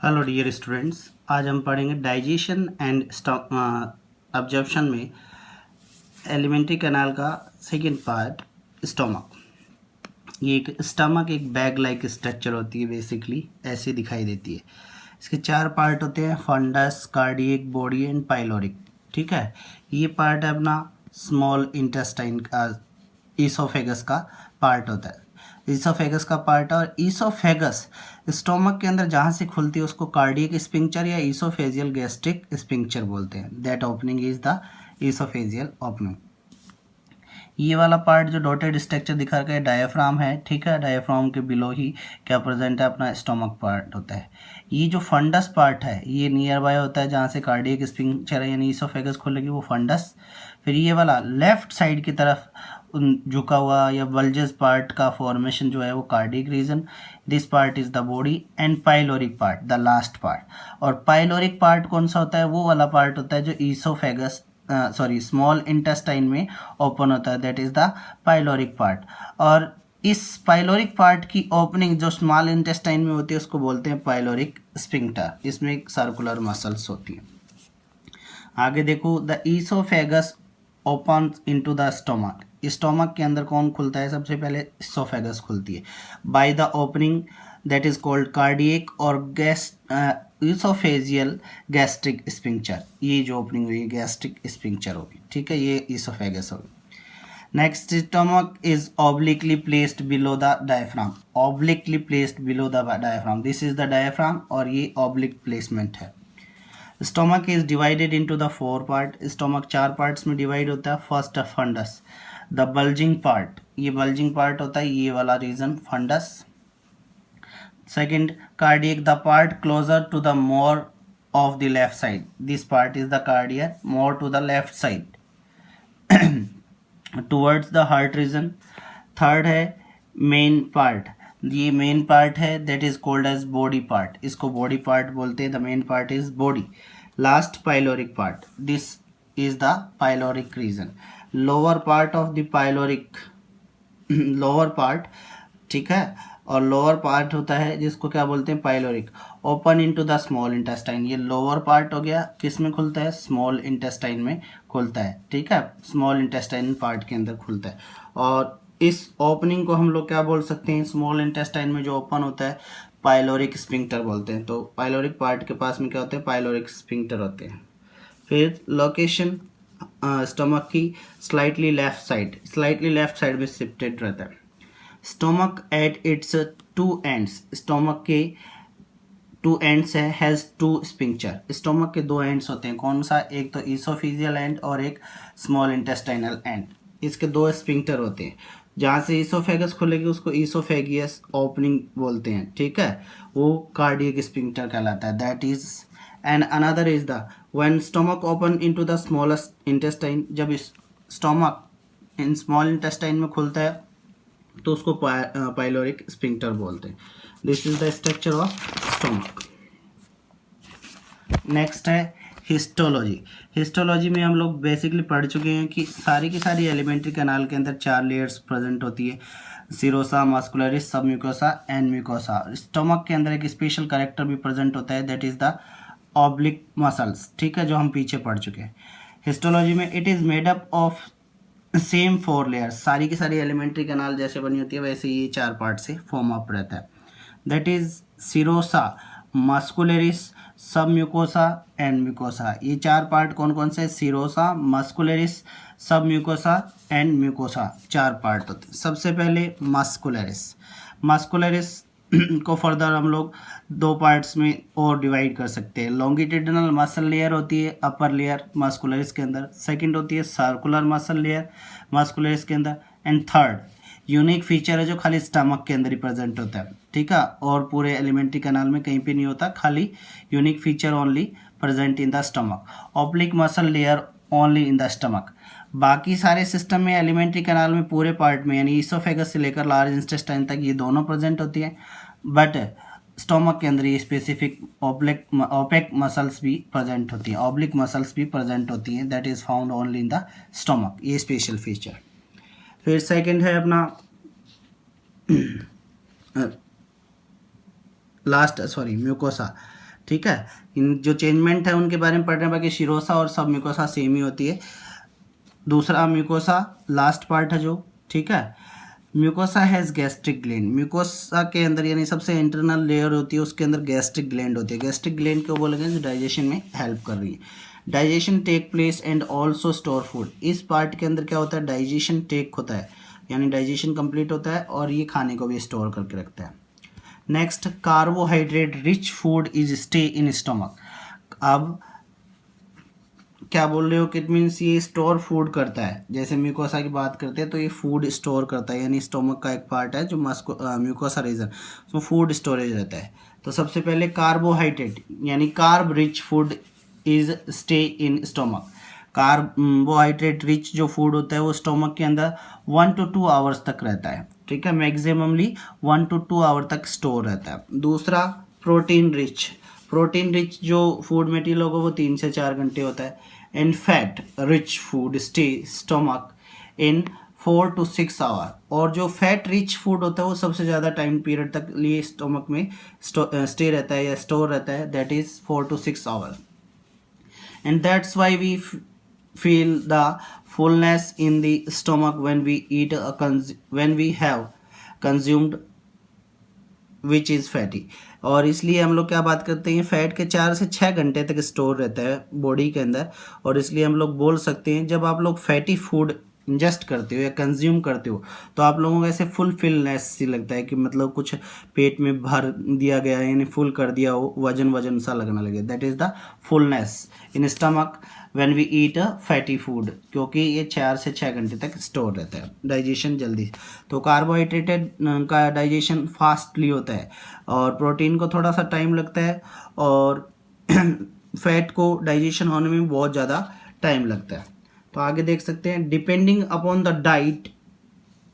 Hello dear students, आज हम पढ़ेंगे डाइजेशन एंड अब्जॉर्प्शन में एलिमेंट्री कैनाल का सेकंड पार्ट, स्टोमक। ये एक स्टमक एक बैग लाइक स्ट्रक्चर होती है, बेसिकली ऐसे दिखाई देती है। इसके चार पार्ट होते हैं: fundus, cardiac, body and pyloric. ठीक है, ये पार्ट है अपना स्मॉल इंटेस्टाइन का, ईसोफेगस का पार्ट होता है। ईसोफेगस का पार्ट, और ईसोफेगस स्टोमक के अंदर जहाँ से खुलती है उसको कार्डियक स्पिंक्चर या ईसोफेजियल गैस्ट्रिक स्पिंक्चर बोलते हैं। That opening is the oesophageal opening. ये वाला पार्ट जो डॉटेड स्ट्रक्चर दिखा रखा है डायफ्राम है। ठीक है, डायफ्राम के बिलो ही क्या प्रेजेंट है, अपना स्टोमक पार्ट होता है। ये जो फंडस पार्ट है ये नियर बाय होता है जहाँ से कार्डियक स्पिंक्चर है यानी ईसोफेगस खुलेगी, वो फंडस। फिर ये वाला लेफ्ट साइड की तरफ झुका हुआ या बल्जेस पार्ट का फॉर्मेशन जो है वो cardiac region. This part is the body and pyloric part the last part. और पाइलोरिक पार्ट कौन सा होता है, वो वाला पार्ट होता है जो ईसोफेगस स्मॉल इंटेस्टाइन में ओपन होता है, that is the pyloric part. और इस पाइलोरिक पार्ट की ओपनिंग जो स्मॉल इंटेस्टाइन में होती है उसको बोलते हैं पाइलोरिक स्फिंक्टर। इसमें एक सर्कुलर मसल्स होती हैं। आगे देखो, the oesophagus open into the stomach. Stomach के अंदर कौन खुलता है, सबसे पहले ईसोफेगस खुलती है by the opening that is called cardiac और ईसोफेजियल गैस्ट्रिक स्पिंक्चर। ये जो ओपनिंग हुई है गैस्ट्रिक स्पिंक्चर होगी। ठीक है, ये ईसोफेगस होगी। Next, stomach is obliquely placed below the diaphragm. Obliquely placed below the diaphragm, this is the diaphragm और ये ऑब्लिक प्लेसमेंट है। Stomach is divided into the four part. Stomach चार पार्ट्स में डिवाइड होता है। First fundus, the bulging part, ये bulging part होता है, ये वाला region fundus. Second, cardiac, the part closer to the more of the left side, this part is the cardiac, more to the left side towards the heart region. Third है main part, ये main part है, that is called as body part, इसको body part बोलते हैं। The main part is body. Last pyloric part, this is the pyloric region. Lower part of the pyloric, lower part, ठीक है, और lower part होता है जिसको क्या बोलते हैं, pyloric, open into the small intestine. ये लोअर पार्ट हो गया, किस में खुलता है, स्मॉल इंटेस्टाइन में खुलता है। ठीक है, स्मॉल इंटेस्टाइन पार्ट के अंदर खुलता है। और इस ओपनिंग को हम लोग क्या बोल सकते हैं, स्मॉल इंटेस्टाइन में जो ओपन होता है पाइलोरिक स्फिंक्टर बोलते हैं। तो पाइलोरिक पार्ट के पास में क्या होते हैं, पाइलोरिक स्फिंक्टर होते हैं। फिर लोकेशन स्टमक की slightly left side, slightly left side में शिफ्टेड रहता है। Stomach at its two ends, stomach के टू एंड्स है, हैज़ टू स्पिंक्चर। स्टोमक के दो एंड्स होते हैं, कौन सा, एक तो ईसोफिजियल एंड और एक स्मॉल इंटेस्टाइनल एंड। इसके दो स्पिंक्टर होते हैं। जहाँ से ईसोफेगस खुलेगी उसको ईसोफेगियस ओपनिंग बोलते हैं। ठीक है, वो कार्डियक स्पिंक्टर कहलाता है, that is. And another is the when stomach open into the smallest intestine, जब इस स्टोमक इन स्मॉल इंटेस्टाइन में खुलता है तो उसको पाइलोरिक स्फिंक्टर बोलते हैं। This is the structure of stomach. Next है हिस्टोलॉजी। हिस्टोलॉजी में हम लोग बेसिकली पढ़ चुके हैं कि सारी की सारी एलिमेंट्री कैनाल के अंदर चार लेयर्स प्रेजेंट होती है: सीरोसा, मस्कुलरिस, सब म्यूकोसा एंड म्यूकोसा। स्टोमक के अंदर एक स्पेशल कैरेक्टर भी प्रेजेंट होता है, that is the oblique muscles. ठीक है, जो हम पीछे पढ़ चुके हैं। हिस्टोलॉजी में it is made up of same four layers. सारी की सारी एलिमेंट्री कैनाल जैसे बनी होती है वैसे ये चार पार्ट से फॉर्म अप रहता है, दैट इज सीरोसा, मस्कुलरिस, सब म्यूकोसा एंड म्यूकोसा। ये चार पार्ट कौन कौन से, सीरोसा, मस्कुलरिस, सब म्यूकोसा एंड म्यूकोसा, चार पार्ट होते हैं। सबसे पहले मस्कुलरिस। मस्कुलरिस को फर्दर हम लोग दो पार्ट्स में और डिवाइड कर सकते हैं। लॉन्गिट्यूडिनल मसल लेयर होती है अपर लेयर मस्कुलरिस के अंदर, सेकंड होती है सर्कुलर मसल लेयर मस्कुलरिस के अंदर, एंड थर्ड यूनिक फीचर है जो खाली स्टमक के अंदर ही प्रेजेंट होता है। ठीक है, और पूरे एलिमेंट्री कैनाल में कहीं पे नहीं होता, खाली unique feature only present in the stomach. Oblique muscle layer only in the stomach. बाकी सारे सिस्टम में एलिमेंट्री कैनाल में पूरे पार्ट में यानी ईसोफेगस से लेकर लार्ज इंटेस्टाइन तक ये दोनों प्रेजेंट होती है, बट स्टोमक के अंदर ये स्पेसिफिक ओपेक मसल्स भी प्रेजेंट होती हैं, ऑब्लिक मसल्स भी प्रेजेंट होती हैं, that is found only in the stomach, ये स्पेशल फीचर। फिर सेकंड है अपना लास्ट म्यूकोसा। ठीक है, इन जो चेंजमेंट है उनके बारे में पढ़ रहे हैं, बाकी शिरोसा और सब म्यूकोसा सेम ही होती है। दूसरा म्यूकोसा लास्ट पार्ट है जो, ठीक है। Mucosa has gastric gland, mucosa के अंदर यानी सबसे इंटरनल लेयर होती है, उसके अंदर गैस्ट्रिक ग्लैंड होती है। गैस्ट्रिक ग्लैंड क्यों बोलेंगे, जो डाइजेशन में हेल्प कर रही है। Digestion take place and also store food, इस पार्ट के अंदर क्या होता है, डाइजेशन टेक होता है, यानी डाइजेशन कंप्लीट होता है और ये खाने को भी स्टोर करके रखता है। Next, carbohydrate rich food is stay in stomach. अब क्या बोल रहे हो कि इट मीन्स ये स्टोर फूड करता है, जैसे म्यूकोसा की बात करते हैं तो ये फूड स्टोर करता है, यानी स्टोमक का एक पार्ट है जो म्यूकोसा रीजन, उसमें फूड स्टोरेज रहता है। तो सबसे पहले कार्बोहाइड्रेट यानी carb rich food is stay in stomach. Carbohydrate rich जो फूड होता है वो स्टोमक के अंदर 1 to 2 आवर्स तक रहता है, ठीक है, मैक्सिममली 1 to 2 आवर तक स्टोर रहता है। दूसरा, प्रोटीन रिच, प्रोटीन रिच जो फूड मटेरियल होगा वो 3 से 4 घंटे होता है। And fat rich food stay stomach in 4 to 6 hour, और जो फैट रिच फूड होता है वो सबसे ज़्यादा टाइम पीरियड तक लिए स्टोमक में स्टे रहता है या स्टोर रहता है, that is 4 to 6 hour. And that's why we feel the fullness in the stomach when we eat when we have consumed which is fatty. और इसलिए हम लोग क्या बात करते हैं, फैट के 4 से 6 घंटे तक स्टोर रहता है बॉडी के अंदर, और इसलिए हम लोग बोल सकते हैं जब आप लोग फैटी फूड इंजेस्ट करते हो या कंज्यूम करते हो तो आप लोगों को ऐसे फुलफिलनेस सी लगता है कि मतलब कुछ पेट में भर दिया गया है, यानी फुल कर दिया हो, वजन वजन सा लगने लगे, that is the fullness in stomach when we eat a fatty food, क्योंकि ये 4 से 6 घंटे तक स्टोर रहता है, डाइजेशन जल्दी। तो कार्बोहाइड्रेटेड का डाइजेशन फास्टली होता है और प्रोटीन को थोड़ा सा टाइम लगता है, और फैट को डाइजेशन होने में बहुत ज़्यादा टाइम लगता है। तो आगे देख सकते हैं, depending upon the diet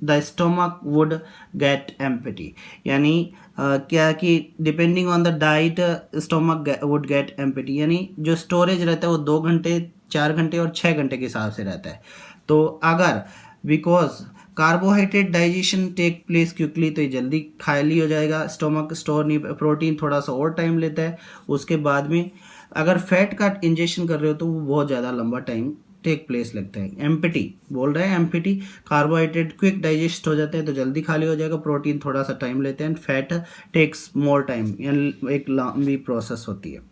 the stomach would get empty, यानी क्या कि depending on the diet stomach would get empty, यानी जो स्टोरेज रहता है वो 2 घंटे, 4 घंटे और 6 घंटे के हिसाब से रहता है। तो अगर because carbohydrate digestion take place quickly, तो ये जल्दी खाली हो जाएगा, स्टोमक स्टोर नहीं, प्रोटीन थोड़ा सा और टाइम लेता है। उसके बाद में अगर फैट का इंजेक्शन कर रहे हो तो वो बहुत ज़्यादा लंबा टाइम टेक प्लेस लगता है। एम्प्टी बोल रहे हैं, एम्प्टी कार्बोहाइड्रेट क्विक डाइजेस्ट हो जाते हैं तो जल्दी खाली हो जाएगा, प्रोटीन थोड़ा सा टाइम लेते हैं, फैट टेक्स मोर टाइम, यानी एक लंबी प्रोसेस होती है।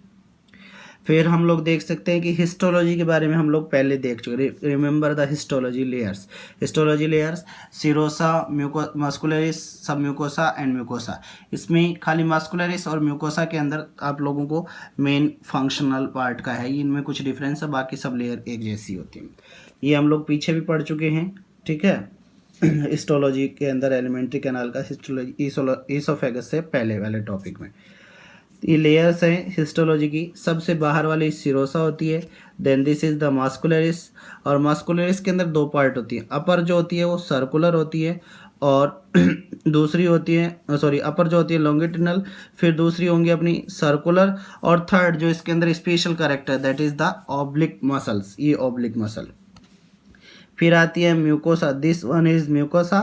फिर हम लोग देख सकते हैं कि हिस्टोलॉजी के बारे में हम लोग पहले देख चुके, remember the histology layers. Histology layers serosa, muscularis, सब म्यूकोसा एंड म्यूकोसा। इसमें खाली मस्कुलरिस और म्यूकोसा के अंदर आप लोगों को मेन फंक्शनल पार्ट का है, इनमें कुछ डिफरेंस है, बाकी सब लेयर एक जैसी होती है। ये हम लोग पीछे भी पढ़ चुके हैं, ठीक है, हिस्टोलॉजी के अंदर एलिमेंट्री कैनाल का हिस्टोलॉजी ईसोफेगस से पहले वाले टॉपिक में। ये लेयर्स हैं हिस्टोलॉजी की, सबसे बाहर वाली सिरोसा होती है, देन दिस इज द मास्कुलरिस, और मास्कुलरिस के अंदर 2 पार्ट होती है, अपर जो होती है वो सर्कुलर होती है और दूसरी होती है सॉरी अपर जो होती है लॉन्गिट्यूडिनल, फिर दूसरी होंगी अपनी सर्कुलर, और थर्ड जो इसके अंदर special character that is the oblique muscles, ये ऑब्लिक मसल। फिर आती है mucosa, this one is mucosa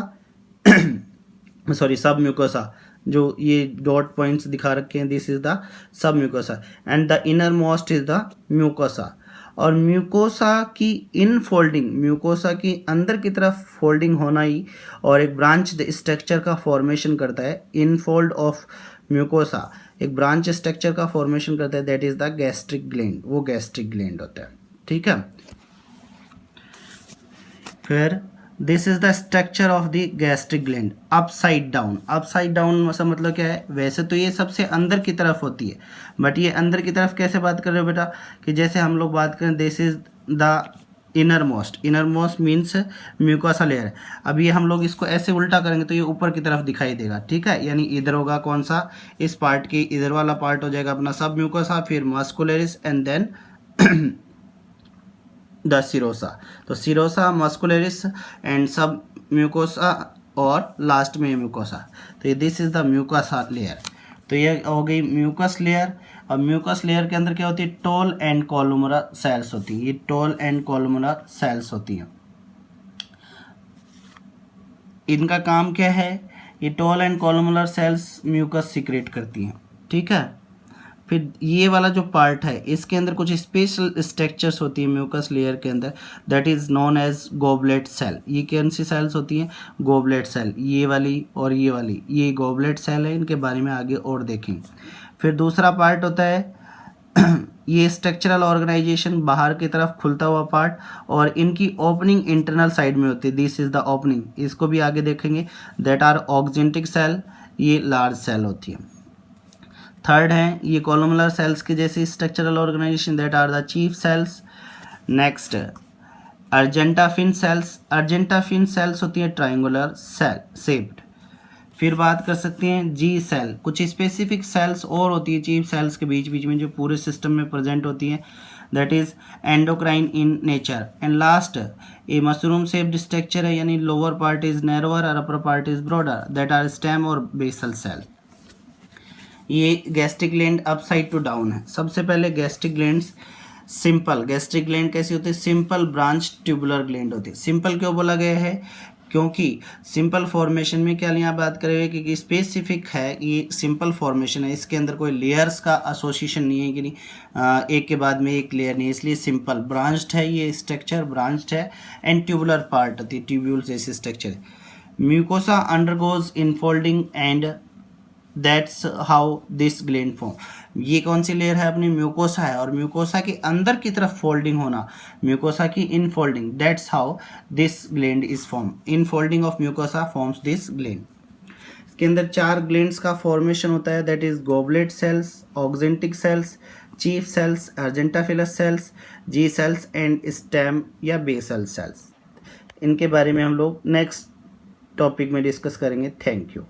sorry सब म्यूकोसा, जो ये डॉट पॉइंट्स दिखा रखे हैं, this is the sub mucosa, and the inner most is the mucosa. और म्यूकोसा की इन फोल्डिंग, म्यूकोसा की अंदर की तरफ फोल्डिंग होना ही और एक ब्रांच स्ट्रक्चर का फॉर्मेशन करता है, इन फोल्ड ऑफ म्यूकोसा एक ब्रांच स्ट्रक्चर का फॉर्मेशन करता है, that is the gastric gland, वो गैस्ट्रिक ग्लैंड होता है, ठीक है। फिर this is the structure of the gastric gland, upside down. Upside down मतलब क्या है, वैसे तो ये सबसे अंदर की तरफ होती है, बट ये अंदर की तरफ कैसे बात कर रहे हो बेटा, कि जैसे हम लोग बात करें this is the inner most means mucosa layer. अब ये हम लोग इसको ऐसे उल्टा करेंगे तो ये ऊपर की तरफ दिखाई देगा, ठीक है, यानी इधर होगा कौन सा, इस पार्ट की इधर वाला पार्ट हो जाएगा अपना सब म्यूकोसा, फिर muscularis and then the serosa. तो serosa, muscularis and submucosa और लास्ट में म्यूकोसा, तो ये this is the mucosa layer. तो ये हो गई म्यूकस लेयर। अब म्यूकस लेयर के अंदर क्या होती है, टॉल एंड कॉलुमरल सेल्स होती हैं, ये टॉल एंड कॉलुमरल सेल्स होती हैं। इनका काम क्या है, ये tall and columnar cells mucus secrete करती हैं, ठीक है। फिर ये वाला जो पार्ट है इसके अंदर कुछ स्पेशल स्ट्रक्चर्स होती है म्यूकस लेयर के अंदर, that is known as goblet cell. ये कौन सी सेल्स होती हैं? Goblet cell. ये वाली और ये वाली, ये गोबलेट सेल है, इनके बारे में आगे और देखेंगे। फिर दूसरा पार्ट होता है ये स्ट्रक्चरल ऑर्गेनाइजेशन, बाहर की तरफ खुलता हुआ पार्ट, और इनकी ओपनिंग इंटरनल साइड में होती है, दिस इज द ओपनिंग, इसको भी आगे देखेंगे, दैट आर ऑक्जेंटिक सेल, ये लार्ज सेल होती है। थर्ड है ये कॉलमुलर सेल्स के जैसे structural organisation, that are the chief cells. Next argentaffin cells, argentaffin cells होती है ट्राइंगुलर सेल शेप्ड। फिर बात कर सकते हैं जी सेल, कुछ स्पेसिफिक सेल्स और होती है चीफ सेल्स के बीच बीच में जो पूरे सिस्टम में प्रेजेंट होती है, that is endocrine in nature. And last a mushroom shaped structure है, यानी लोअर पार्ट इज नैरोअर और upper part is broader, that are stem और बेसल सेल। ये gastric gland upside to down है। सबसे पहले gastric glands simple, gastric gland कैसी होती है? सिंपल ब्रांच ट्यूबुलर ग्लैंड होती है। सिंपल क्यों बोला गया है? क्योंकि सिंपल फॉर्मेशन में क्या यहाँ बात करेंगे कि स्पेसिफिक है, ये सिंपल फॉर्मेशन है, इसके अंदर कोई लेयर्स का एसोसिएशन नहीं है कि नहीं एक के बाद में एक लेयर नहीं, इसलिए सिंपल ब्रांच्ड है, ये स्ट्रक्चर ब्रांच्ड है। एंड ट्यूबुलर पार्ट होती है, ट्यूब्यूल जैसे स्ट्रक्चर है। Mucosa undergoes infolding and that's how this gland form. ये कौन सी लेयर है? अपनी म्यूकोसा है, और म्यूकोसा के अंदर की तरफ फोल्डिंग होना, म्यूकोसा की infolding, that's how this gland is form. Infolding of mucosa forms this gland. इसके अंदर 4 ग्लैंड्स का फॉर्मेशन होता है, that is goblet cells, oxyntic cells, chief cells, argentaffin cells, G cells and stem या basal cells. इनके बारे में हम लोग नेक्स्ट टॉपिक में डिस्कस करेंगे। Thank you.